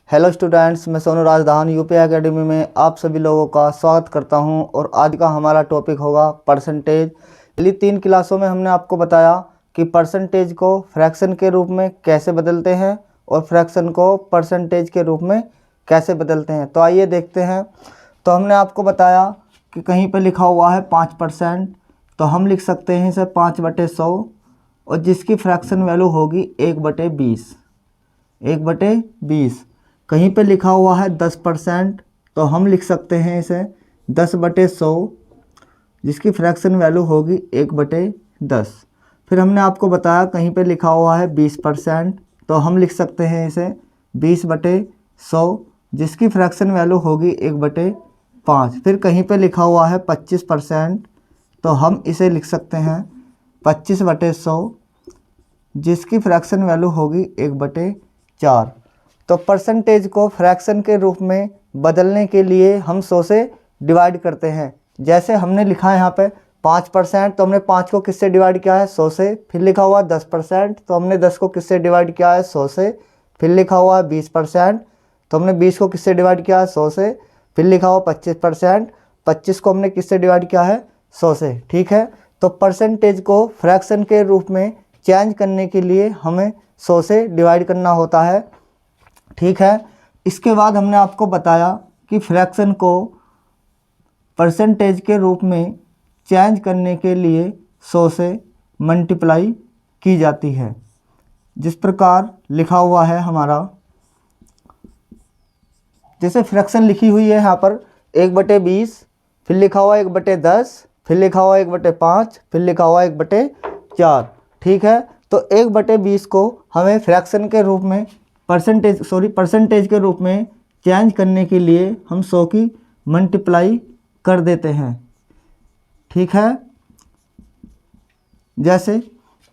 Hello students, मैं सोनू राजधान UP academy में आप सभी लोगों का स्वागत करता हूं। और आज का हमारा टॉपिक होगा परसेंटेज। पहली 3 क्लासों में हमने आपको बताया कि परसेंटेज को फ्रैक्शन के रूप में कैसे बदलते हैं और फ्रैक्शन को परसेंटेज के रूप में कैसे बदलते हैं। तो आइए देखते हैं। तो हमने आपको बताया कि कहीं पर लिखा हुआ है 5%, तो हम लिख सकते हैं इसे 5/100 और जिसकी फ्रैक्शन वैल्यू होगी 1/20। 1/20। कहीं पे लिखा हुआ है 10%, तो हम लिख सकते हैं इसे 10/100 जिसकी फ्रैक्शन वैल्यू होगी 1/10। फिर हमने आपको बताया कहीं पे लिखा हुआ है 20%, तो हम लिख सकते हैं इसे 20/100 जिसकी फ्रैक्शन वैल्यू होगी 1/5। फिर कहीं पे लिखा हुआ है 25%, तो हम इसे लिख सकते हैं 25/100 जिसकी फ्रैक्शन वैल्यू होगी 1/4। तो परसेंटेज को फ्रैक्शन के रूप में बदलने के लिए हम 100 से डिवाइड करते हैं। जैसे हमने लिखा है यहाँ पे 5%, तो हमने 5 को किससे डिवाइड किया है? 100 से। फिर लिखा हुआ 10%, तो हमने 10 को किससे डिवाइड किया है? 100 से। फिर लिखा हुआ है 20%, तो हमने 20 को किससे डिवाइड किया है? 100 से। फिर लिखा हुआ 25%, 25 को हमने किससे डिवाइड किया है? 100 से। ठीक है। तो परसेंटेज को फ्रैक्शन के रूप में चेंज करने के लिए हमें 100 से डिवाइड करना होता है। ठीक है। इसके बाद हमने आपको बताया कि फ्रैक्शन को परसेंटेज के रूप में चेंज करने के लिए 100 से मल्टीप्लाई की जाती है। जिस प्रकार लिखा हुआ है हमारा, जैसे फ्रैक्शन लिखी हुई है यहाँ पर 1/20, फिर लिखा हुआ 1/10, फिर लिखा हुआ 1/5, फिर लिखा हुआ 1/4। ठीक है। तो 1/20 को हमें फ्रैक्शन के रूप में परसेंटेज के रूप में चेंज करने के लिए हम 100 की मल्टीप्लाई कर देते हैं। ठीक है। जैसे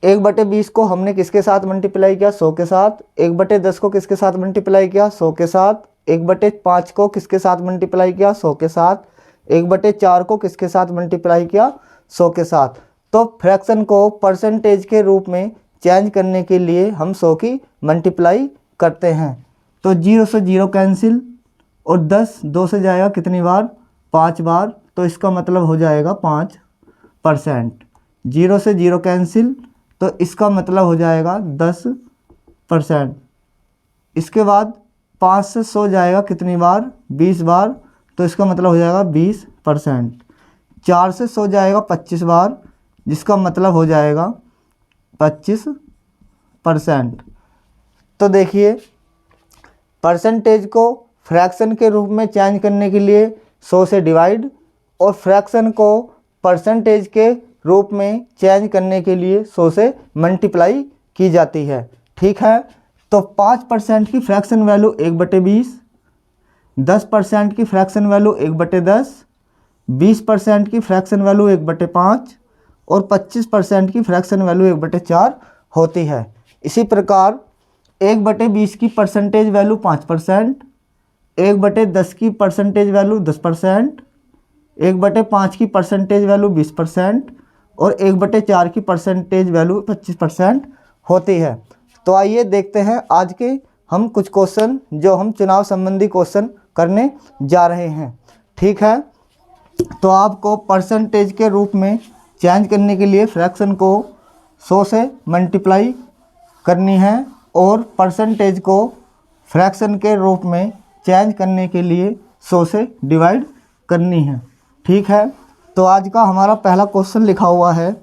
1/20 को हमने किसके साथ मल्टीप्लाई किया? 100 के साथ। 1/10 को किसके साथ मल्टीप्लाई किया? 100 के साथ। 1/5 को किसके साथ मल्टीप्लाई किया? 100 के साथ। 1/4 को किसके साथ मल्टीप्लाई किया? 100 के साथ। तो फ्रैक्शन को परसेंटेज के रूप में चेंज करने के लिए हम 100 की मल्टीप्लाई करते हैं। तो 0 से 0 कैंसिल और 10 2 से जाएगा कितनी बार? 5 बार। तो इसका मतलब हो जाएगा 5%। 0 से 0 कैंसिल, तो इसका मतलब हो जाएगा 10%। इसके बाद 5 से 100 जाएगा कितनी बार? 20 बार। तो इसका मतलब हो जाएगा 20%। 4 से 100 जाएगा 25 बार, जिसका मतलब हो जाएगा 25%। तो देखिए, परसेंटेज को फ्रैक्शन के रूप में चेंज करने के लिए 100 से डिवाइड और फ्रैक्शन को परसेंटेज के रूप में चेंज करने के लिए 100 से मल्टीप्लाई की जाती है। ठीक है। तो 5% की फ्रैक्शन वैल्यू 1/20, 10% की फ्रैक्शन वैल्यू 1/10, 20% की फ्रैक्शन वैल्यू 1/5 और 25% की फ्रैक्शन वैल्यू 1/4 होती है। इसी प्रकार 1/20 की परसेंटेज वैल्यू 5%, 1/10 की परसेंटेज वैल्यू 10%, 1/5 की परसेंटेज वैल्यू 20% और 1/4 की परसेंटेज वैल्यू 25% होती है। तो आइए देखते हैं आज के हम कुछ क्वेश्चन जो हम चुनाव संबंधी क्वेश्चन करने जा रहे हैं। ठीक है। तो आपको परसेंटेज के रूप में चेंज करने के लिए फ्रैक्शन को 100 से मल्टीप्लाई करनी है और परसेंटेज को फ्रैक्शन के रूप में चेंज करने के लिए 100 से डिवाइड करनी है। ठीक है। तो आज का हमारा पहला क्वेश्चन लिखा हुआ है,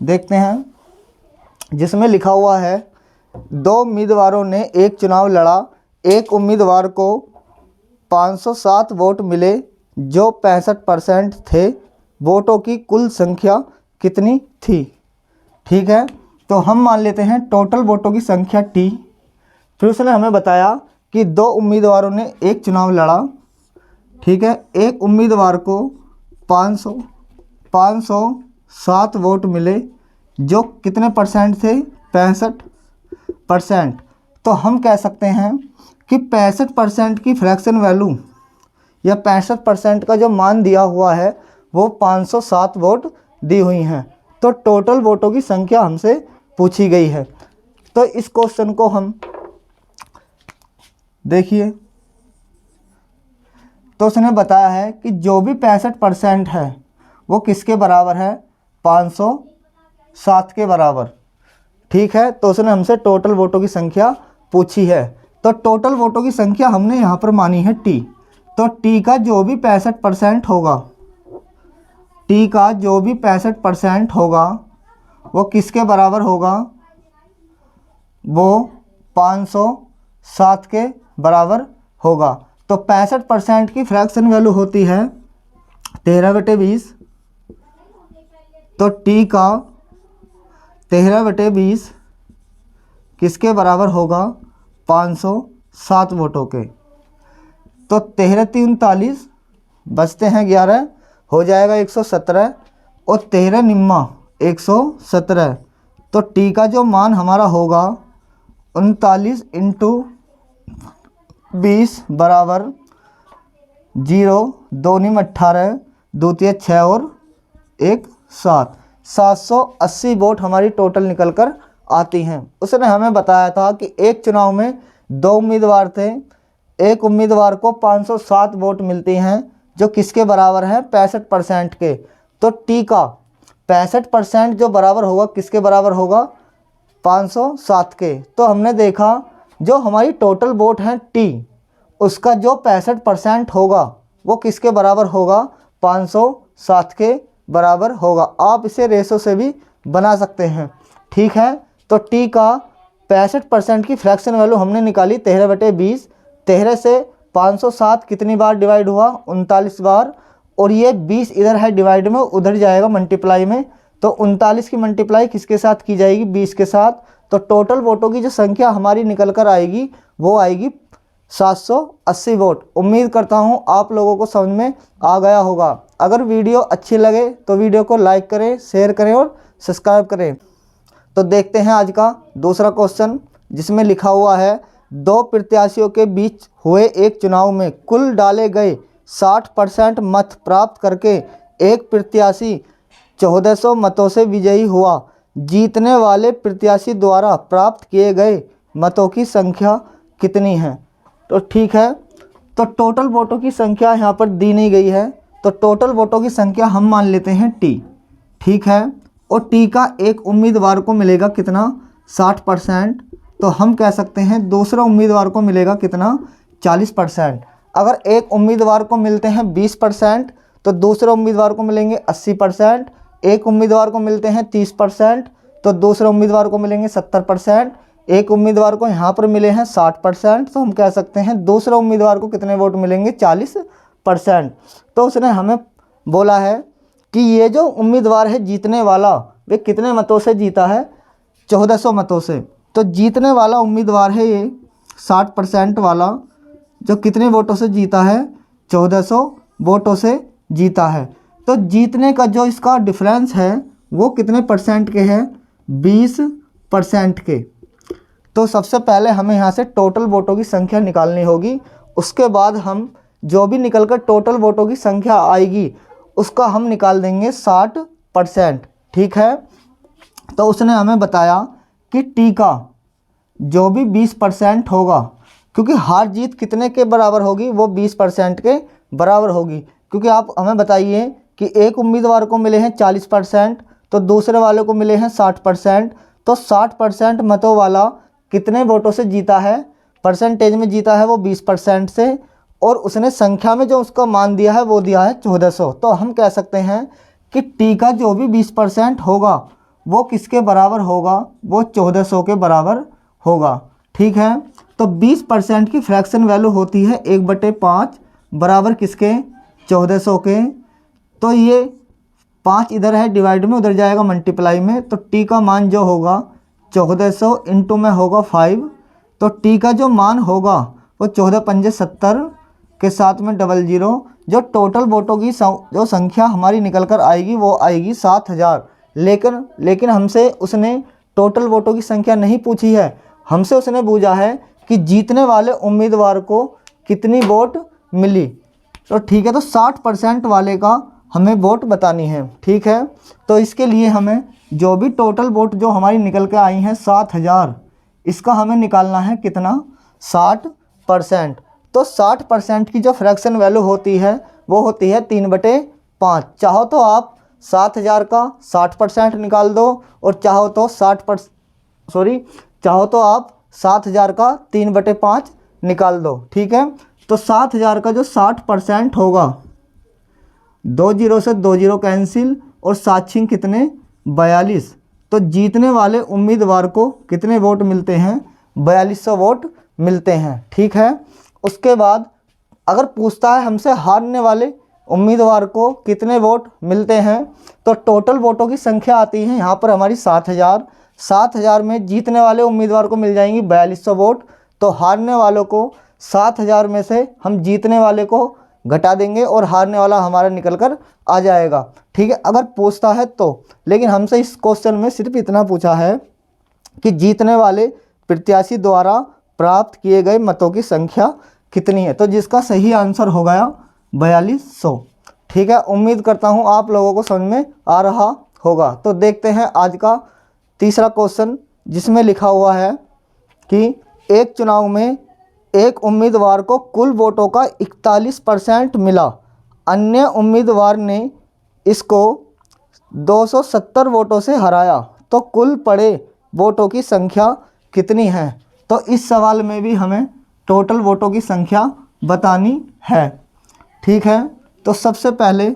देखते हैं। जिसमें लिखा हुआ है 2 उम्मीदवारों ने एक चुनाव लड़ा। एक उम्मीदवार को 507 वोट मिले जो 65% थे। वोटों की कुल संख्या कितनी थी? ठीक है। तो हम मान लेते हैं टोटल वोटों की संख्या T। फिर उसने हमें बताया कि 2 उम्मीदवारों ने एक चुनाव लड़ा। ठीक है। एक उम्मीदवार को 507 वोट मिले जो कितने परसेंट थे? 65%। तो हम कह सकते हैं कि 65% की फ्रैक्शन वैल्यू या 65% का जो मान दिया हुआ है वो 507 वोट दी हुई हैं। तो टोटल वोटों की संख्या हमसे पूछी गई है। तो इस क्वेश्चन को हम देखिए तो उसने बताया है कि जो भी 65% है वो किसके बराबर है, 507 के बराबर। ठीक है, तो उसने हमसे टोटल वोटों की संख्या पूछी है। तो टोटल वोटों की संख्या हमने यहाँ पर मानी है टी। तो टी का जो भी 65% होगा, टी का जो भी 65% होगा वो किसके बराबर होगा, वो 507 के बराबर होगा। तो 65% की फ्रैक्शन वैल्यू होती है 13/20। तो टी का 13/20 किसके बराबर होगा, 507 वोटों के। तो 13 3 39 बचते हैं 11, हो जाएगा 117 और 13 निम्मा 117। तो टी का जो मान हमारा होगा 39 इंटू 20 बराबर 0, 2 निम 18, द्वितीय 6 और 1 7, 780 वोट हमारी टोटल निकल कर आती हैं। उसने हमें बताया था कि एक चुनाव में 2 उम्मीदवार थे, एक उम्मीदवार को 507 वोट मिलती हैं जो किसके बराबर है, 65% के। तो टी का 65% जो बराबर होगा किसके बराबर होगा, 507 के। तो हमने देखा जो हमारी टोटल वोट हैं टी, उसका जो 65% होगा वो किसके बराबर होगा, 507 के बराबर होगा। आप इसे रेशो से भी बना सकते हैं। ठीक है, तो टी का 65% की फ्रैक्शन वैल्यू हमने निकाली 13/20। 13 से 507 कितनी बार डिवाइड हुआ, 39 बार। और ये 20 इधर है डिवाइड में, उधर जाएगा मल्टीप्लाई में। तो 39 की मल्टीप्लाई किसके साथ की जाएगी, 20 के साथ। तो टोटल वोटों की जो संख्या हमारी निकल कर आएगी वो आएगी 780 वोट। उम्मीद करता हूँ आप लोगों को समझ में आ गया होगा। अगर वीडियो अच्छी लगे तो वीडियो को लाइक करें, शेयर करें और सब्सक्राइब करें। तो देखते हैं आज का दूसरा क्वेश्चन, जिसमें लिखा हुआ है 2 प्रत्याशियों के बीच हुए एक चुनाव में कुल डाले गए 60% मत प्राप्त करके एक प्रत्याशी 1400 मतों से विजयी हुआ। जीतने वाले प्रत्याशी द्वारा प्राप्त किए गए मतों की संख्या कितनी है। तो ठीक है, तो टोटल वोटों की संख्या यहाँ पर दी नहीं गई है। तो टोटल वोटों की संख्या हम मान लेते हैं टी। ठीक है, और टी का एक उम्मीदवार को मिलेगा कितना, 60%। तो हम कह सकते हैं दूसरा उम्मीदवार को मिलेगा कितना, 40%। अगर एक उम्मीदवार को मिलते हैं 20% तो दूसरे उम्मीदवार को मिलेंगे 80%। एक उम्मीदवार को मिलते हैं 30% तो दूसरे उम्मीदवार को मिलेंगे 70%। एक उम्मीदवार को यहाँ पर मिले हैं 60%, तो हम कह सकते हैं दूसरे उम्मीदवार को कितने वोट मिलेंगे, 40%। तो उसने हमें बोला है कि ये जो उम्मीदवार है जीतने वाला, वे कितने मतों से जीता है, 1400 मतों से। तो जीतने वाला उम्मीदवार है ये 60% वाला, जो कितने वोटों से जीता है, 1400 वोटों से जीता है। तो जीतने का जो इसका डिफरेंस है वो कितने परसेंट के हैं, 20% के। तो सबसे पहले हमें यहाँ से टोटल वोटों की संख्या निकालनी होगी। उसके बाद हम जो भी निकलकर टोटल वोटों की संख्या आएगी उसका हम निकाल देंगे 60%। ठीक है, तो उसने हमें बताया कि टी का जो भी 20% होगा, क्योंकि हार जीत कितने के बराबर होगी, वो 20% के बराबर होगी। क्योंकि आप हमें बताइए कि एक उम्मीदवार को मिले हैं 40% तो दूसरे वाले को मिले हैं 60%। तो 60% मतों वाला कितने वोटों से जीता है, परसेंटेज में जीता है वो 20% से। और उसने संख्या में जो उसका मान दिया है वो दिया है 1400। तो हम कह सकते हैं कि टी का जो भी 20% होगा वो किसके बराबर होगा, वो 1400 के बराबर होगा। ठीक है, तो 20% की फ्रैक्शन वैल्यू होती है 1/5 बराबर किसके, 1400 के। तो ये 5 इधर है डिवाइड में, उधर जाएगा मल्टीप्लाई में। तो टी का मान जो होगा 1400 इंटू में होगा 5। तो टी का जो मान होगा वो 14 पंजे 70 के साथ में 00। जो टोटल वोटों की जो संख्या हमारी निकल कर आएगी वो आएगी 7000। लेकिन हमसे उसने टोटल वोटों की संख्या नहीं पूछी है, हमसे उसने पूछा है कि जीतने वाले उम्मीदवार को कितनी वोट मिली। तो ठीक है, तो 60% वाले का हमें वोट बतानी है। ठीक है, तो इसके लिए हमें जो भी टोटल वोट जो हमारी निकल के आई हैं 7000, इसका हमें निकालना है कितना, 60%। तो 60% की जो फ्रैक्शन वैल्यू होती है वो होती है 3/5। चाहो तो आप 7000 का 60% निकाल दो और चाहो तो 7000 का 3/5 निकाल दो। ठीक है, तो 7000 का जो 60% होगा, 2 जीरो से 2 जीरो कैंसिल और 7 छिंग कितने 42। तो जीतने वाले उम्मीदवार को कितने वोट मिलते हैं, 4200 वोट मिलते हैं। ठीक है, उसके बाद अगर पूछता है हमसे हारने वाले उम्मीदवार को कितने वोट मिलते हैं, तो टोटल वोटों की संख्या आती है यहाँ पर हमारी 7000। 7000 में जीतने वाले उम्मीदवार को मिल जाएंगी 4200 वोट। तो हारने वालों को 7000 में से हम जीतने वाले को घटा देंगे और हारने वाला हमारा निकल कर आ जाएगा। ठीक है, अगर पूछता है तो। लेकिन हमसे इस क्वेश्चन में सिर्फ इतना पूछा है कि जीतने वाले प्रत्याशी द्वारा प्राप्त किए गए मतों की संख्या कितनी है, तो जिसका सही आंसर हो गया 4200। ठीक है, उम्मीद करता हूँ आप लोगों को समझ में आ रहा होगा। तो देखते हैं आज का तीसरा क्वेश्चन, जिसमें लिखा हुआ है कि एक चुनाव में एक उम्मीदवार को कुल वोटों का 41% मिला, अन्य उम्मीदवार ने इसको 270 वोटों से हराया, तो कुल पड़े वोटों की संख्या कितनी है। तो इस सवाल में भी हमें टोटल वोटों की संख्या बतानी है। ठीक है, तो सबसे पहले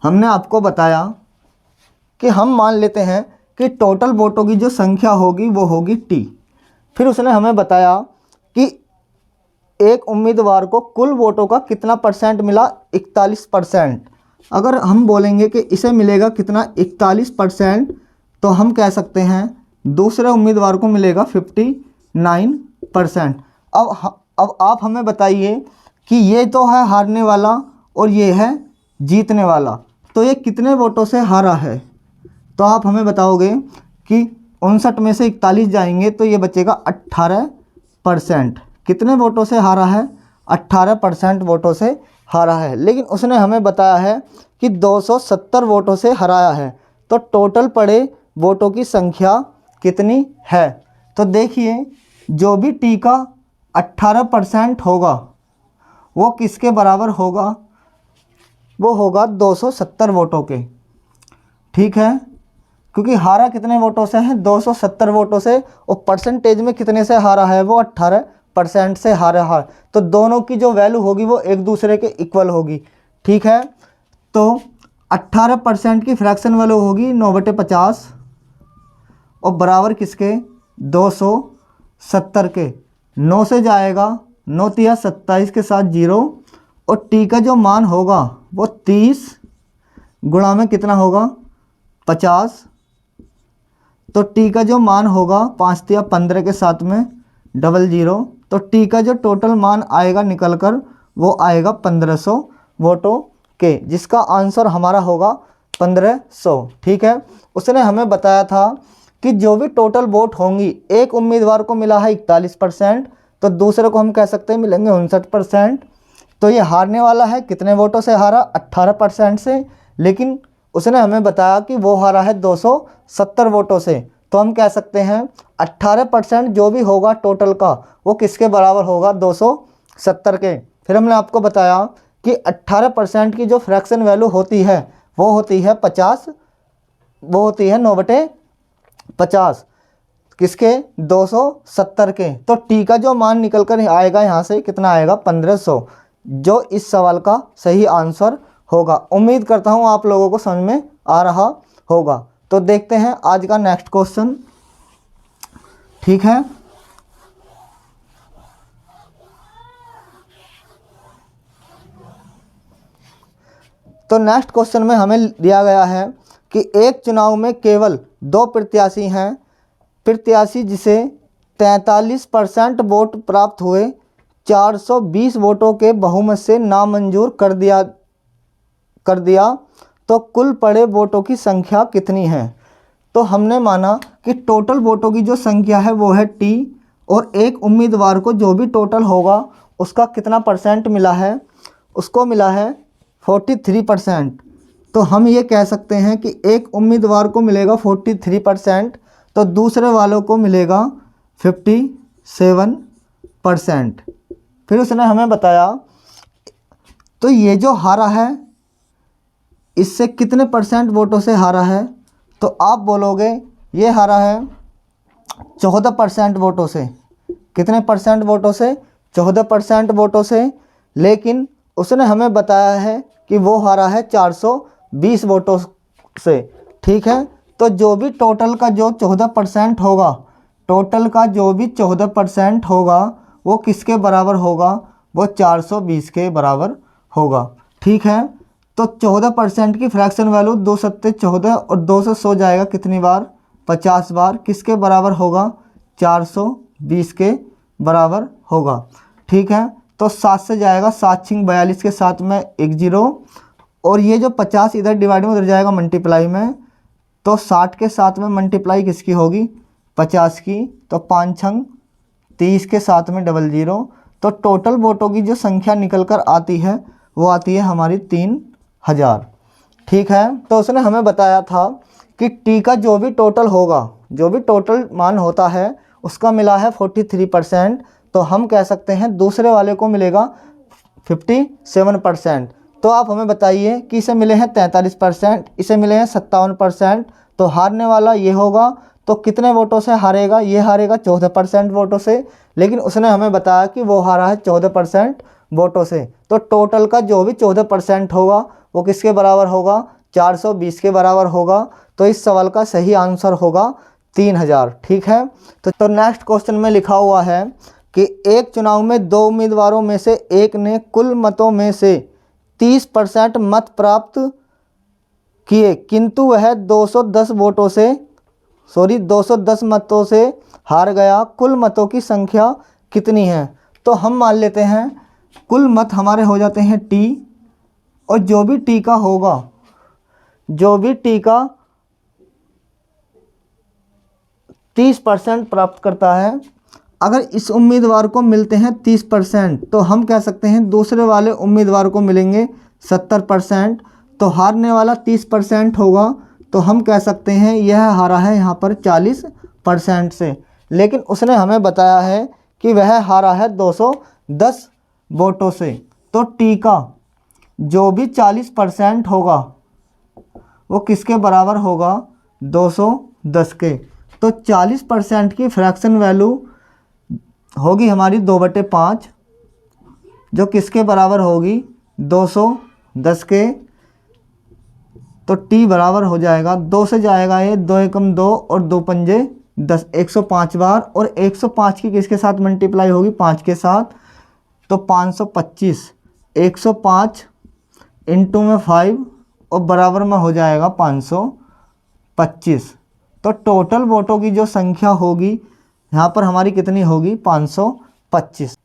हमने आपको बताया कि हम मान लेते हैं कि टोटल वोटों की जो संख्या होगी वो होगी टी। फिर उसने हमें बताया कि एक उम्मीदवार को कुल वोटों का कितना परसेंट मिला, 41%। अगर हम बोलेंगे कि इसे मिलेगा कितना 41%, तो हम कह सकते हैं दूसरे उम्मीदवार को मिलेगा 59%। अब आप हमें बताइए कि ये तो है हारने वाला और ये है जीतने वाला, तो ये कितने वोटों से हारा है। तो आप हमें बताओगे कि 59 में से 41 जाएंगे तो ये बचेगा 18%। कितने वोटों से हारा है, 18% वोटों से हारा है। लेकिन उसने हमें बताया है कि 270 वोटों से हराया है, तो टोटल पड़े वोटों की संख्या कितनी है। तो देखिए, जो भी टी का 18% होगा वो किसके बराबर होगा, वो होगा 270 वोटों के। ठीक है, क्योंकि हारा कितने वोटों से है, 270 वोटों से, और परसेंटेज में कितने से हारा है, वो 18% से हारा है। तो दोनों की जो वैल्यू होगी वो एक दूसरे के इक्वल होगी। ठीक है, तो 18% की फ्रैक्शन वैल्यू होगी 9/50 और बराबर किसके, 270 के। 9 से जाएगा, 9 तिया 27 के साथ 0, और टी का जो मान होगा वो 30 गुणा में कितना होगा, 50। तो टी का जो मान होगा 5 तिया 15 के साथ में 00, तो टी का जो टोटल मान आएगा निकल कर वो आएगा 1500 वोटों के, जिसका आंसर हमारा होगा 1500। ठीक है, उसने हमें बताया था कि जो भी टोटल वोट होंगी, एक उम्मीदवार को मिला है 41%, तो दूसरे को हम कह सकते हैं मिलेंगे 59%। तो ये हारने वाला है, कितने वोटों से हारा, 18% से। लेकिन उसने हमें बताया कि वो हारा है 270 वोटों से, तो हम कह सकते हैं 18% जो भी होगा टोटल का वो किसके बराबर होगा, 270 के। फिर हमने आपको बताया कि 18% की जो फ्रैक्शन वैल्यू होती है वो होती है 50, वो होती है 9/50 किसके, 270 के। तो टी का जो मान निकल कर आएगा यहाँ से कितना आएगा, 1500, जो इस सवाल का सही आंसर होगा। उम्मीद करता हूँ आप लोगों को समझ में आ रहा होगा। तो देखते हैं आज का नेक्स्ट क्वेश्चन। ठीक है, तो नेक्स्ट क्वेश्चन में हमें दिया गया है कि एक चुनाव में केवल 2 प्रत्याशी हैं। प्रत्याशी जिसे 43% वोट प्राप्त हुए 420 वोटों के बहुमत से नामंजूर कर दिया, तो कुल पड़े वोटों की संख्या कितनी है। तो हमने माना कि टोटल वोटों की जो संख्या है वो है टी, और एक उम्मीदवार को जो भी टोटल होगा उसका कितना परसेंट मिला है, उसको मिला है 43%। तो हम ये कह सकते हैं कि एक उम्मीदवार को मिलेगा 43%, तो दूसरे वालों को मिलेगा 57%। फिर उसने हमें बताया तो ये जो हारा है इससे कितने % वोटों से हारा है, तो आप बोलोगे ये हारा है 14% वोटों से। कितने % वोटों से? 14% वोटों से। लेकिन उसने हमें बताया है कि वो हारा है 420 वोटों से। ठीक है, तो जो भी टोटल का जो 14% होगा, टोटल का जो भी 14% होगा वो किसके बराबर होगा? वो 420 के बराबर होगा। ठीक है, तो 14% की फ्रैक्शन वैल्यू 2 सत्ते 14 और 2 से 100 जाएगा कितनी बार? 50 बार। किसके बराबर होगा? 420 के बराबर होगा। ठीक है, तो 7 से जाएगा, 7 छिंग 42 के साथ में 1 0, और ये जो 50 इधर डिवाइड में उधर जाएगा मल्टीप्लाई में, तो 60 के साथ में मल्टीप्लाई किसकी होगी? 50 की। तो 5 छंग 30 के साथ में 00, तो टोटल वोटों की जो संख्या निकल कर आती है वो आती है हमारी 3000। ठीक है, तो उसने हमें बताया था कि टी का जो भी टोटल होगा, जो भी टोटल मान होता है उसका मिला है 43%, तो हम कह सकते हैं दूसरे वाले को मिलेगा 57%। तो आप हमें बताइए कि इसे मिले हैं 43%, इसे मिले हैं 57%, तो हारने वाला ये होगा। तो कितने वोटों से हारेगा? ये हारेगा 14% वोटों से। लेकिन उसने हमें बताया कि वो हारा है 14% वोटों से। तो टोटल का जो भी 14% होगा वो किसके बराबर होगा? 420 के बराबर होगा। तो इस सवाल का सही आंसर होगा 3000। ठीक है, तो नेक्स्ट क्वेश्चन में लिखा हुआ है कि एक चुनाव में 2 उम्मीदवारों में से एक ने कुल मतों में से 30% मत प्राप्त किए, किंतु वह 210 मतों से हार गया। कुल मतों की संख्या कितनी है? तो हम मान लेते हैं कुल मत हमारे हो जाते हैं टी, और जो भी टी का होगा, जो भी टी का 30% प्राप्त करता है, अगर इस उम्मीदवार को मिलते हैं 30%, तो हम कह सकते हैं दूसरे वाले उम्मीदवार को मिलेंगे 70%। तो हारने वाला 30% होगा, तो हम कह सकते हैं यह हारा है यहाँ पर 40% से। लेकिन उसने हमें बताया है कि वह हारा है 210 वोटों से। तो टी का जो भी 40% होगा वो किसके बराबर होगा? 210 के। तो 40% की फ्रैक्शन वैल्यू होगी हमारी 2/5, जो किसके बराबर होगी? 210 के। तो टी बराबर हो जाएगा 2 से जाएगा ये 2 एकम 2 और 2 पंजे 10, 105 बार, और 105 की किसके साथ मल्टीप्लाई होगी? 5 के साथ। तो 525, 105 इंटू में 5 और बराबर में हो जाएगा 525। तो टोटल वोटों की जो संख्या होगी यहाँ पर हमारी कितनी होगी? 525।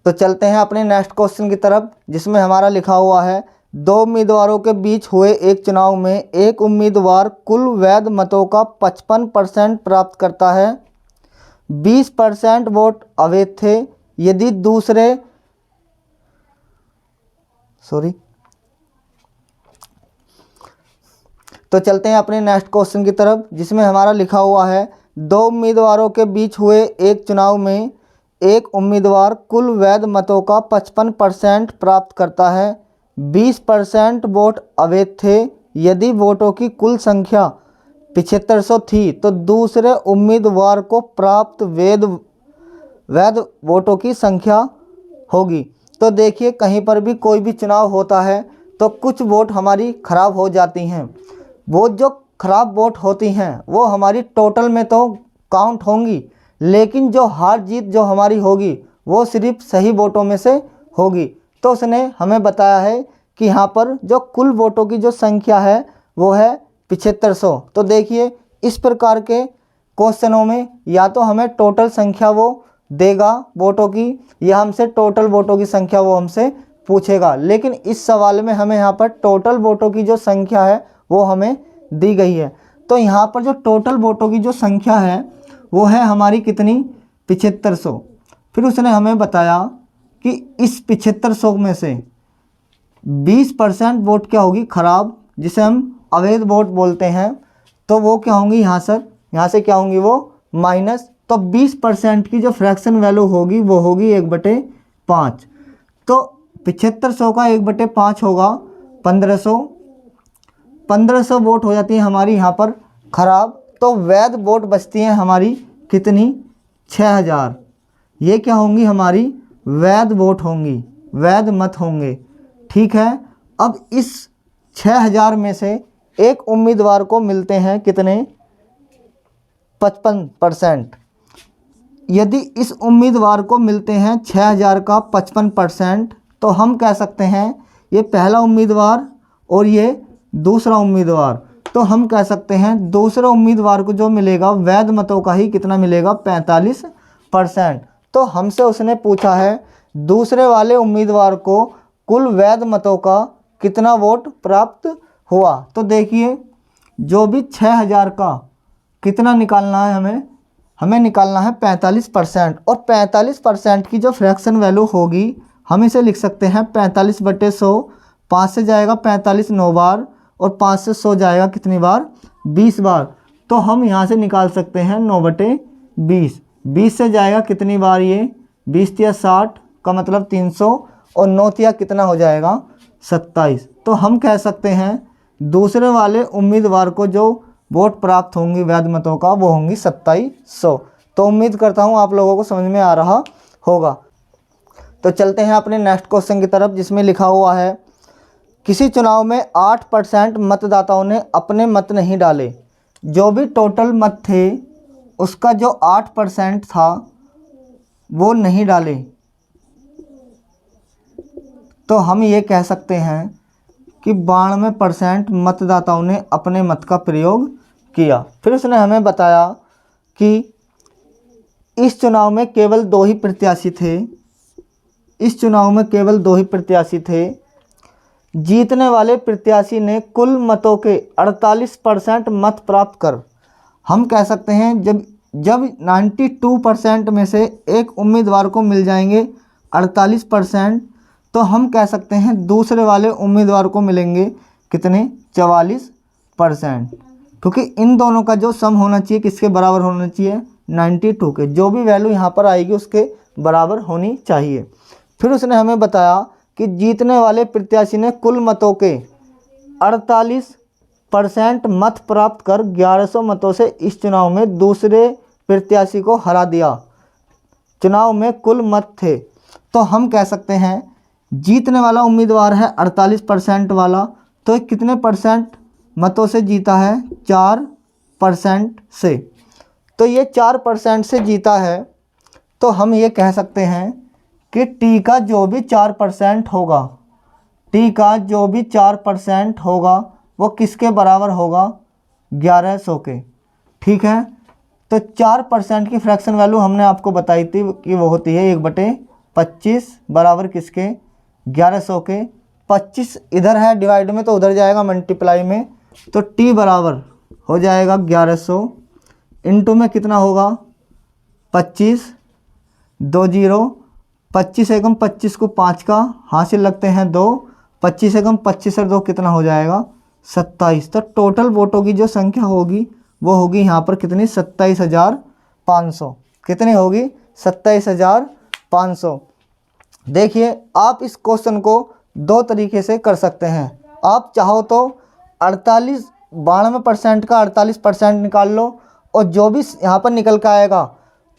तो चलते हैं अपने नेक्स्ट क्वेश्चन की तरफ, जिसमें हमारा लिखा हुआ है 2 उम्मीदवारों के बीच हुए एक चुनाव में एक उम्मीदवार कुल वैध मतों का 55% प्राप्त करता है, 20% वोट अवैध थे। यदि दूसरे तो चलते हैं अपने नेक्स्ट क्वेश्चन की तरफ, जिसमें हमारा लिखा हुआ है 2 उम्मीदवारों के बीच हुए एक चुनाव में एक उम्मीदवार कुल वैध मतों का 55% प्राप्त करता है, 20% वोट अवैध थे। यदि वोटों की कुल संख्या 7500 थी तो दूसरे उम्मीदवार को प्राप्त वैध वोटों की संख्या होगी। तो देखिए, कहीं पर भी कोई भी चुनाव होता है तो कुछ वोट हमारी ख़राब हो जाती हैं। वो जो ख़राब वोट होती हैं वो हमारी टोटल में तो काउंट होंगी, लेकिन जो हार जीत जो हमारी होगी वो सिर्फ सही वोटों में से होगी। तो उसने हमें बताया है कि यहाँ पर जो कुल वोटों की जो संख्या है वो है 7500। तो देखिए, इस प्रकार के क्वेश्चनों में या तो हमें टोटल संख्या वो देगा वोटों की, या हमसे टोटल वोटों की संख्या वो हमसे पूछेगा। लेकिन इस सवाल में हमें यहाँ पर टोटल वोटों की जो संख्या है वो हमें दी गई है। तो यहाँ पर जो टोटल वोटों की जो संख्या है वो है हमारी कितनी? 7500। फिर उसने हमें बताया कि इस 7500 में से 20% वोट क्या होगी? खराब, जिसे हम अवैध वोट बोलते हैं। तो वो क्या होंगी? यहाँ से क्या होंगी? वो माइनस। तो 20% की जो फ्रैक्शन वैल्यू होगी वो होगी 1/5। तो 7500 का 1/5 होगा 1500। 1500 वोट हो जाती है हमारी यहाँ पर खराब, तो वैध वोट बचती हैं हमारी कितनी? 6000। ये क्या होंगी? हमारी वैध वोट होंगी, वैध मत होंगे। ठीक है, अब इस 6000 में से एक उम्मीदवार को मिलते हैं कितने? 55%। यदि इस उम्मीदवार को मिलते हैं 6000 का 55%, तो हम कह सकते हैं ये पहला उम्मीदवार और ये दूसरा उम्मीदवार, तो हम कह सकते हैं दूसरे उम्मीदवार को जो मिलेगा वैध मतों का ही कितना मिलेगा? 45%। तो हमसे उसने पूछा है दूसरे वाले उम्मीदवार को कुल वैध मतों का कितना वोट प्राप्त हुआ। तो देखिए, जो भी 6000 का कितना निकालना है हमें निकालना है 45%, और 45% की जो फ्रैक्शन वैल्यू होगी हम इसे लिख सकते हैं 45/100। 5 से जाएगा 45 9 बार, और 5 से 100 जाएगा कितनी बार? 20 बार। तो हम यहाँ से निकाल सकते हैं 9/20। 20 से जाएगा कितनी बार? ये 20 या 60 का मतलब 300, और 9 या कितना हो जाएगा? 27। तो हम कह सकते हैं दूसरे वाले उम्मीदवार को जो वोट प्राप्त होंगी वैध मतों का वो होंगी 2700। तो उम्मीद करता हूँ आप लोगों को समझ में आ रहा होगा। तो चलते हैं अपने नेक्स्ट क्वेश्चन की तरफ, जिसमें लिखा हुआ है किसी चुनाव में 8% मतदाताओं ने अपने मत नहीं डाले। जो भी टोटल मत थे उसका जो 8% था वो नहीं डाले, तो हम ये कह सकते हैं कि 92% मतदाताओं ने अपने मत का प्रयोग किया। फिर उसने हमें बताया कि इस चुनाव में केवल 2 ही प्रत्याशी थे। इस चुनाव में केवल 2 ही प्रत्याशी थे। जीतने वाले प्रत्याशी ने कुल मतों के 48% मत प्राप्त कर, हम कह सकते हैं जब 92% में से एक उम्मीदवार को मिल जाएंगे 48%, तो हम कह सकते हैं दूसरे वाले उम्मीदवार को मिलेंगे कितने? 44%। क्योंकि इन दोनों का जो सम होना चाहिए किसके बराबर होना चाहिए? 92 के। जो भी वैल्यू यहाँ पर आएगी उसके बराबर होनी चाहिए। फिर उसने हमें बताया कि जीतने वाले प्रत्याशी ने कुल मतों के 48% मत प्राप्त कर 1100 मतों से इस चुनाव में दूसरे प्रत्याशी को हरा दिया। चुनाव में कुल मत थे, तो हम कह सकते हैं जीतने वाला उम्मीदवार है 48% वाला, तो कितने परसेंट मतों से जीता है? 4% से। तो ये 4% से जीता है, तो हम ये कह सकते हैं कि टी का जो भी 4% होगा, टी का जो भी 4% होगा वो किसके बराबर होगा? 1100 के। ठीक है, तो 4% की फ्रैक्शन वैल्यू हमने आपको बताई थी कि वो होती है 1/25 बराबर किसके? 1100 के। 25 इधर है डिवाइड में, तो उधर जाएगा मल्टीप्लाई में, तो टी बराबर हो जाएगा 1100 इंटू में कितना होगा? 25 2 0। 25 एकम 25 को 5 का हासिल लगते हैं 2। 25 एकम 25 और 2 कितना हो जाएगा? 27। तो टोटल वोटों की जो संख्या होगी वो होगी यहाँ पर कितनी? 27,500। कितनी होगी? 27,500। देखिए, आप इस क्वेश्चन को 2 तरीके से कर सकते हैं। आप चाहो तो 92% का 48% निकाल लो, और जो भी यहाँ पर निकल कर आएगा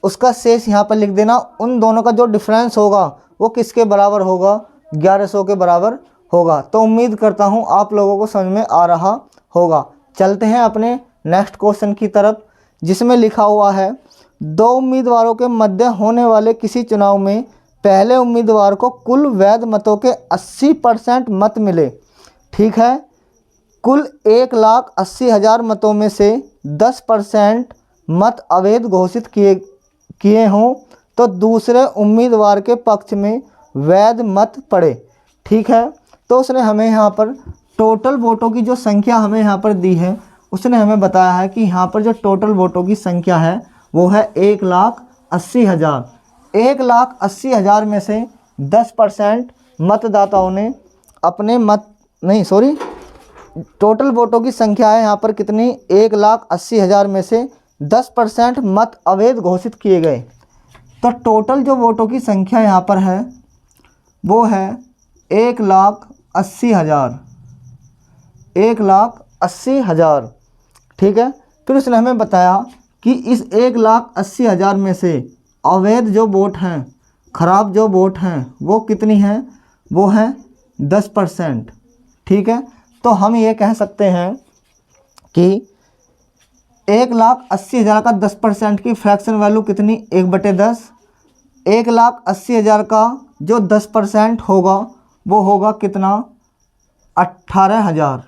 उसका शेष यहाँ पर लिख देना। उन दोनों का जो डिफरेंस होगा वो किसके बराबर होगा? 1100 के बराबर होगा। तो उम्मीद करता हूँ आप लोगों को समझ में आ रहा होगा। चलते हैं अपने नेक्स्ट क्वेश्चन की तरफ, जिसमें लिखा हुआ है 2 उम्मीदवारों के मध्य होने वाले किसी चुनाव में पहले उम्मीदवार को कुल वैध मतों के 80% मत मिले। ठीक है, कुल 1,80,000 मतों में से 10% मत अवैध घोषित किए हों तो दूसरे उम्मीदवार के पक्ष में वैध मत पड़े। ठीक है, तो उसने हमें यहाँ पर टोटल वोटों की जो संख्या हमें यहाँ पर दी है, उसने हमें बताया है कि यहाँ पर जो टोटल वोटों की संख्या है वो है 1,80,000। 1,80,000 में से 10% मतदाताओं ने अपने टोटल वोटों की संख्या है यहाँ पर कितनी? 1,80,000 में से 10% मत अवैध घोषित किए गए। तो टोटल जो वोटों की संख्या यहाँ पर है वो है 1,80,000, 1,80,000। ठीक है, फिर उसने हमें बताया कि इस 1,80,000 में से अवैध जो वोट हैं, खराब जो वोट हैं, वो कितनी हैं? वो हैं 10%। ठीक है, तो हम ये कह सकते हैं कि 1,80,000 का 10% की फ्रैक्शन वैल्यू कितनी? 1/10। 1,80,000 का जो 10% होगा वो होगा कितना? 18,000।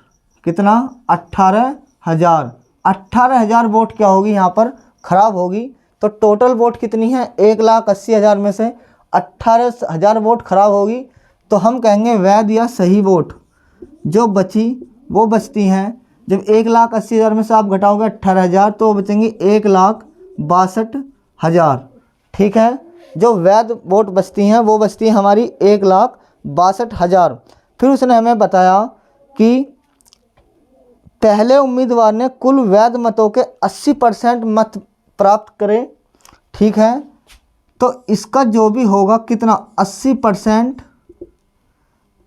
कितना? 18,000। 18,000 वोट क्या होगी यहाँ पर? खराब होगी। तो टोटल वोट कितनी है? 1,80,000 में से 18,000 वोट खराब होगी। तो हम कहेंगे वैध या सही वोट जो बची वो बचती हैं, जब 1,80,000 में से आप घटाओगे 18,000 तो बचेंगी 1,62,000। ठीक है, जो वैध वोट बचती हैं वो बचती हैं हमारी 1,62,000। फिर उसने हमें बताया कि पहले उम्मीदवार ने कुल वैध मतों के 80% मत प्राप्त करे। ठीक है, तो इसका जो भी होगा कितना? 80%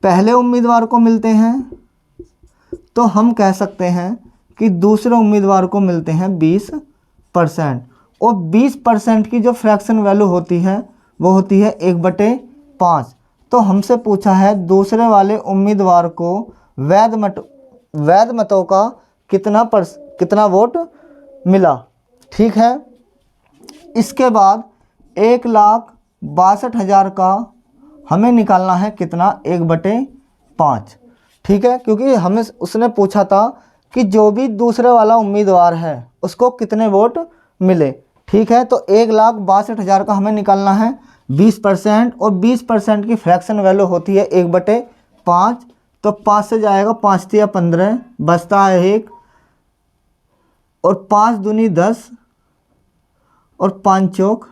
पहले उम्मीदवार को मिलते हैं, तो हम कह सकते हैं कि दूसरे उम्मीदवार को मिलते हैं 20%। और 20% की जो फ्रैक्शन वैल्यू होती है वो होती है 1/5। तो हमसे पूछा है दूसरे वाले उम्मीदवार को वैध मतों का कितना वोट मिला। ठीक है, इसके बाद 1,62,000 का हमें निकालना है कितना? 1/5। ठीक है, क्योंकि हमें उसने पूछा था कि जो भी दूसरे वाला उम्मीदवार है उसको कितने वोट मिले। ठीक है, तो 1,62,000 का हमें निकालना है 20%, और 20% की फ्रैक्शन वैल्यू होती है 1/5। तो 5 से जाएगा, 5 तिया 15, बचता है 1, और 5 दूनी 10, और 5 चौक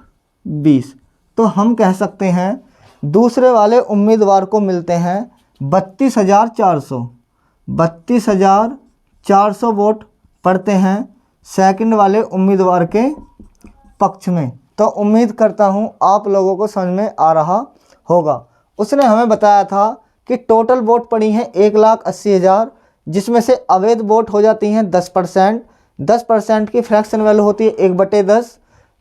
20। तो हम कह सकते हैं दूसरे वाले उम्मीदवार को मिलते हैं 32,400। 32,400 वोट पड़ते हैं सेकंड वाले उम्मीदवार के पक्ष में। तो उम्मीद करता हूँ आप लोगों को समझ में आ रहा होगा। उसने हमें बताया था कि टोटल वोट पड़ी हैं 1,80,000, जिसमें से अवैध वोट हो जाती हैं 10%। 10% की फ्रैक्शन वैल्यू होती है 1/10।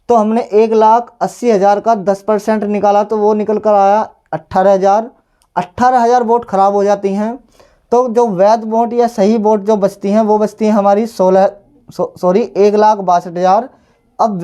तो हमने 1,80,000 का 10% निकाला तो वो निकल कर आया 18,000। 18,000 वोट खराब हो जाती हैं। तो जो वैध वोट या सही वोट जो बचती हैं वो बचती हैं हमारी 1,62,000। अब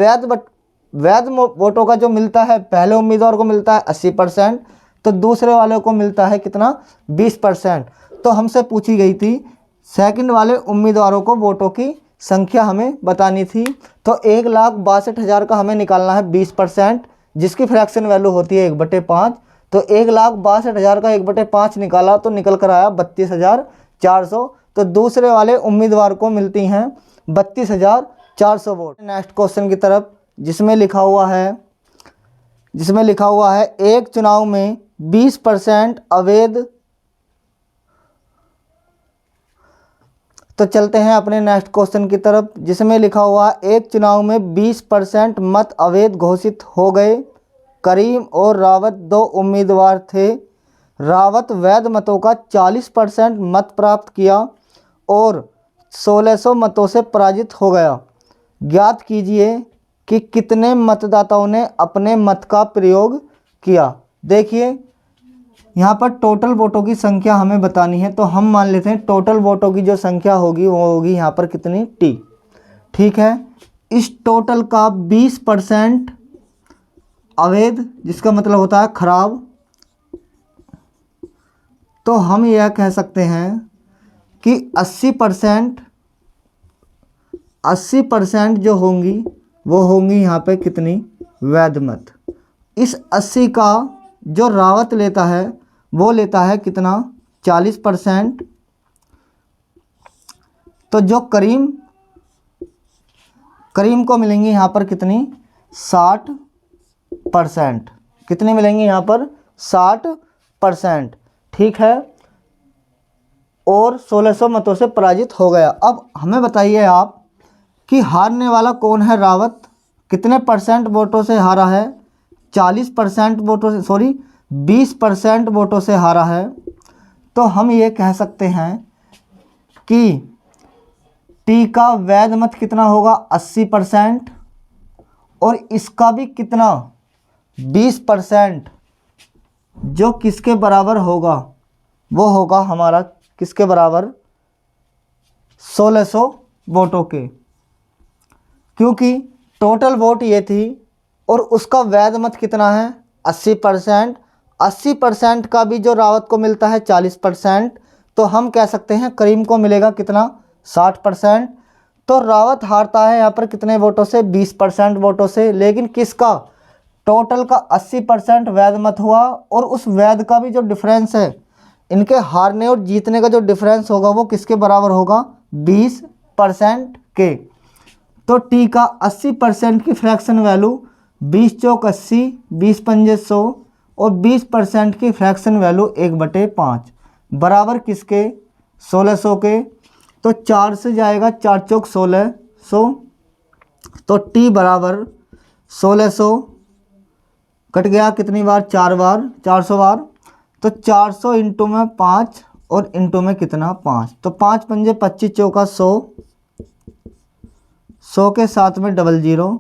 वैध वोटों का जो मिलता है, पहले उम्मीदवार को मिलता है 80%, तो दूसरे वाले को मिलता है कितना? 20%। तो हमसे पूछी गई थी सेकंड वाले उम्मीदवारों को वोटों की संख्या हमें बतानी थी। तो 1,62,000 का हमें निकालना है 20%, जिसकी फ्रैक्शन वैल्यू होती है 1/5। तो 1,62,000 का 1/5 निकाला तो निकल कर आया 32,400। तो दूसरे वाले उम्मीदवार को मिलती हैं 32,400 वोट। नेक्स्ट क्वेश्चन की तरफ, जिसमें लिखा हुआ है एक चुनाव में 20% अवैध। तो चलते हैं अपने नेक्स्ट क्वेश्चन की तरफ, जिसमें लिखा हुआ है एक चुनाव में 20% मत अवैध घोषित हो गए। करीम और रावत दो उम्मीदवार थे। रावत वैध मतों का 40% मत प्राप्त किया और 1,600 मतों से पराजित हो गया। ज्ञात कीजिए कि कितने मतदाताओं ने अपने मत का प्रयोग किया। देखिए यहाँ पर टोटल वोटों की संख्या हमें बतानी है, तो हम मान लेते हैं टोटल वोटों की जो संख्या होगी वो होगी यहाँ पर कितनी? T। ठीक है, इस टोटल का 20% अवैध, जिसका मतलब होता है खराब। तो हम यह कह सकते हैं कि 80% जो होंगी वो होंगी यहाँ पे कितनी? वैध मत। इस 80 का जो रावत लेता है वो लेता है कितना? 40%। तो जो करीम को मिलेंगी यहाँ पर कितनी? 60%। कितनी मिलेंगी यहाँ पर? 60%। ठीक है, और 1,600 मतों से पराजित हो गया। अब हमें बताइए आप कि हारने वाला कौन है? रावत कितने % वोटों से हारा है? 40% वोटों से, 20% वोटों से हारा है, तो हम ये कह सकते हैं कि टी का वैध मत कितना होगा 80% और इसका भी कितना 20%, जो किसके बराबर होगा, वो होगा हमारा किसके बराबर 1600 वोटों के, क्योंकि टोटल वोट ये थी और उसका वैध मत कितना है 80%। 80% का भी जो रावत को मिलता है 40%, तो हम कह सकते हैं करीम को मिलेगा कितना 60%। तो रावत हारता है यहाँ पर कितने वोटों से 20% वोटों से, लेकिन किसका टोटल का 80% वैध मत हुआ और उस वैध का भी जो डिफरेंस है, इनके हारने और जीतने का जो डिफरेंस होगा वो किसके बराबर होगा 20% के। तो टी का 80% की फ्रैक्शन वैल्यू 20 चौक 80, 20 पंजे 100 और 20% की फ्रैक्शन वैल्यू 1/5 बराबर किसके 1600 के। तो 4 से जाएगा 4 चौक 1600, तो टी बराबर 1600 कट गया कितनी बार 4 बार 400 बार, तो 400 इंटू में 5 और इंटू में कितना 5, तो 5 पंजे 25 चौका 100, 100 के साथ में 00।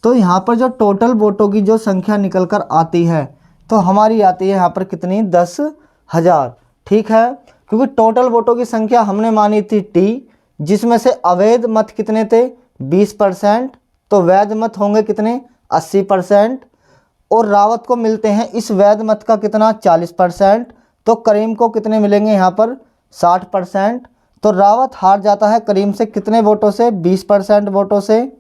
तो यहाँ पर जो टोटल वोटों की जो संख्या निकल कर आती है, तो हमारी आती है यहाँ पर कितनी 10,000। ठीक है, क्योंकि टोटल वोटों की संख्या हमने मानी थी टी, जिसमें से अवैध मत कितने थे 20%, तो वैध मत होंगे कितने 80% और रावत को मिलते हैं इस वैध मत का कितना 40%, तो करीम को कितने मिलेंगे यहाँ पर 60%। तो रावत हार जाता है करीम से कितने वोटों से 20% वोटों से।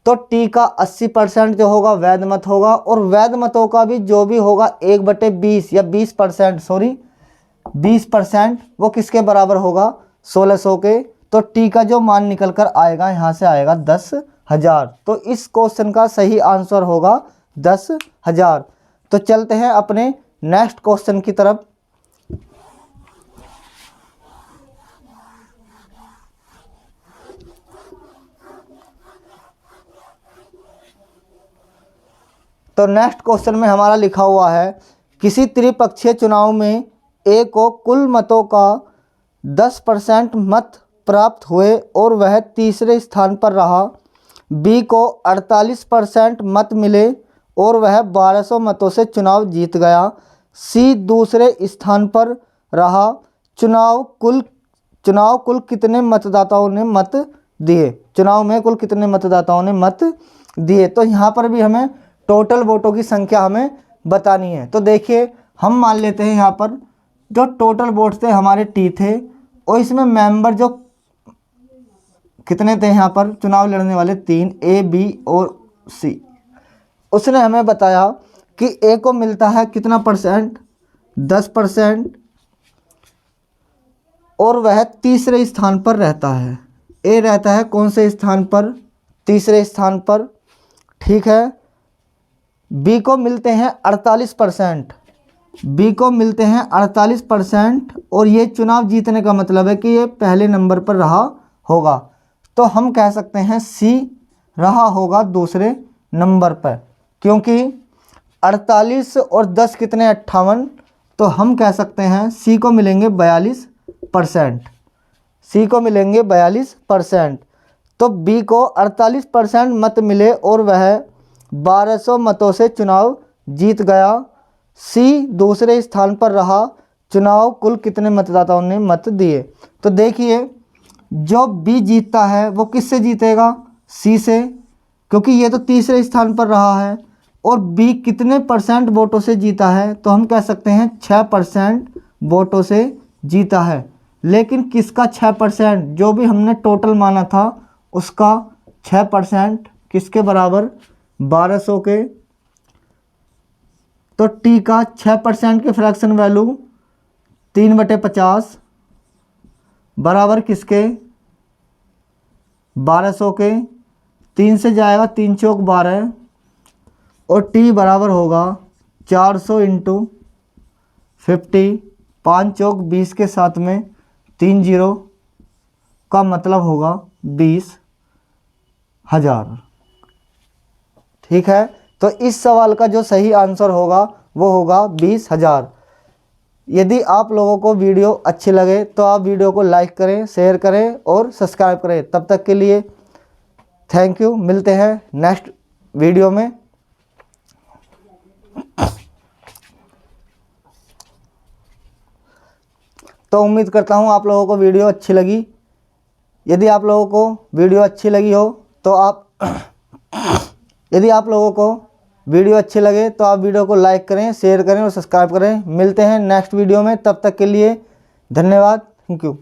तो टी का 80% जो होगा वैध मत होगा और वैध मतों का भी जो भी होगा 1/20 या 20%, सॉरी 20%, वो किसके बराबर होगा 1600 के। तो टी का जो मान निकल कर आएगा यहाँ से आएगा 10,000। तो इस क्वेश्चन का सही आंसर होगा 10,000। तो चलते हैं अपने नेक्स्ट क्वेश्चन की तरफ। तो नेक्स्ट क्वेश्चन में हमारा लिखा हुआ है किसी त्रिपक्षीय चुनाव में ए को कुल मतों का 10% मत प्राप्त हुए और वह तीसरे स्थान पर रहा, बी को 48% मत मिले और वह 1200 मतों से चुनाव जीत गया, सी दूसरे स्थान पर रहा, चुनाव कुल कितने मतदाताओं ने मत दिए, चुनाव में कुल कितने मतदाताओं ने मत दिए। तो यहाँ पर भी हमें टोटल वोटों की संख्या हमें बतानी है। तो देखिए हम मान लेते हैं यहाँ पर जो टोटल वोट थे हमारे टी थे और इसमें मेंबर जो कितने थे यहाँ पर चुनाव लड़ने वाले 3 ए बी और सी। उसने हमें बताया कि ए को मिलता है कितना परसेंट 10% और वह तीसरे स्थान पर रहता है। ए रहता है कौन से स्थान पर तीसरे स्थान पर। ठीक है, बी को मिलते हैं 48%, बी को मिलते हैं 48% और ये चुनाव जीतने का मतलब है कि ये पहले नंबर पर रहा होगा। तो हम कह सकते हैं सी रहा होगा दूसरे नंबर पर, क्योंकि 48 और 10 कितने 58, तो हम कह सकते हैं सी को मिलेंगे 42%, सी को मिलेंगे 42%। तो बी को 48% मत मिले और वह 1200 मतों से चुनाव जीत गया, सी दूसरे स्थान पर रहा, चुनाव कुल कितने मतदाताओं ने मत दिए। तो देखिए जो बी जीतता है वो किससे जीतेगा सी से, क्योंकि ये तो तीसरे स्थान पर रहा है और बी कितने परसेंट वोटों से जीता है, तो हम कह सकते हैं 6% वोटों से जीता है। लेकिन किसका 6%, जो भी हमने टोटल माना था उसका 6% किसके बराबर 1200 के। तो टी का 6% की फ्रैक्शन वैल्यू 3/50 बराबर किसके 1200 के। 3 से जाएगा 3 चौक 12 और टी बराबर होगा 400 इंटू 50, 5 चौक 20 के साथ में 3 0 का मतलब होगा 20,000। ठीक है, तो इस सवाल का जो सही आंसर होगा वो होगा 20,000। यदि आप लोगों को वीडियो अच्छी लगे तो आप वीडियो को लाइक करें, शेयर करें और सब्सक्राइब करें। तब तक के लिए थैंक यू। मिलते हैं नेक्स्ट वीडियो में। तो उम्मीद करता हूँ आप लोगों को वीडियो अच्छी लगी। यदि आप लोगों को वीडियो अच्छी लगी हो तो यदि आप लोगों को वीडियो अच्छी लगे तो आप वीडियो को लाइक करें, शेयर करें और सब्सक्राइब करें। मिलते हैं नेक्स्ट वीडियो में। तब तक के लिए धन्यवाद। Thank you.